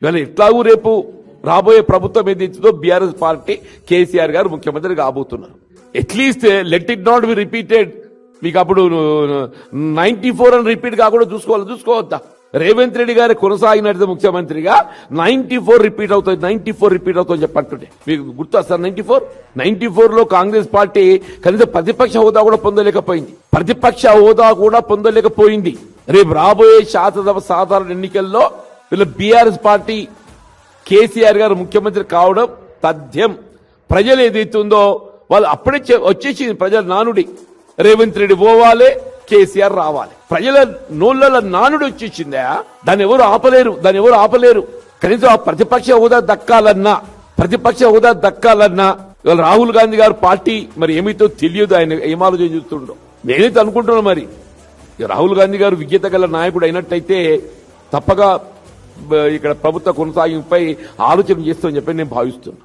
ఇవాళ ఎట్లాగూ రేపు రాబోయే ప్రభుత్వం ఏదైతుందో బీఆర్ఎస్ పార్టీ కేసీఆర్ గారు ముఖ్యమంత్రి కాబోతున్నారు. At least let it not be repeated. మీకు అప్పుడు 94 అని రిపీట్ కాకుండా చూసుకోవద్దా? రేవంత్ రెడ్డి గారు కొనసాగినట్టు ముఖ్యమంత్రిగా 94 రిపీట్ అవుతుంది, 94 రిపీట్ అవుతుంది చెప్పంటుండే మీకు గుర్తు సార్. 94 లో కాంగ్రెస్ పార్టీ కనీసం ప్రతిపక్ష హోదా కూడా పొందలేకపోయింది. రేపు రాబోయే శాసనసభ సాధారణ ఎన్నికల్లో వీళ్ళ బీఆర్ఎస్ పార్టీ కేసీఆర్ గారు ముఖ్యమంత్రి కావడం తథ్యం. ప్రజలు ఏదైతుందో వాళ్ళు అప్పుడే వచ్చేసింది. ప్రజల నానుడి రేవంత్ రెడ్డి పోవాలి, కేసీఆర్ రావాలి. ప్రజల నోళ్ళ నానుడి వచ్చేసిందా? దాన్ని ఎవరు ఆపలేరు. కనీసం ఆ ప్రతిపక్ష హోదా దక్కాలన్నా ఇవాళ రాహుల్ గాంధీ గారు పార్టీ మరి ఏమైతే తెలియదు, ఆయన ఏం ఆలోచన చూస్తుండో నేనైతే అనుకుంటున్నా. మరి రాహుల్ గాంధీ గారు విజ్ఞత గల నాయకుడు అయినట్టయితే తప్పగా ఇక్కడ ప్రభుత్వ కొనసాగింపుపై ఆలోచన చేస్తామని చెప్పి నేను భావిస్తున్నాను.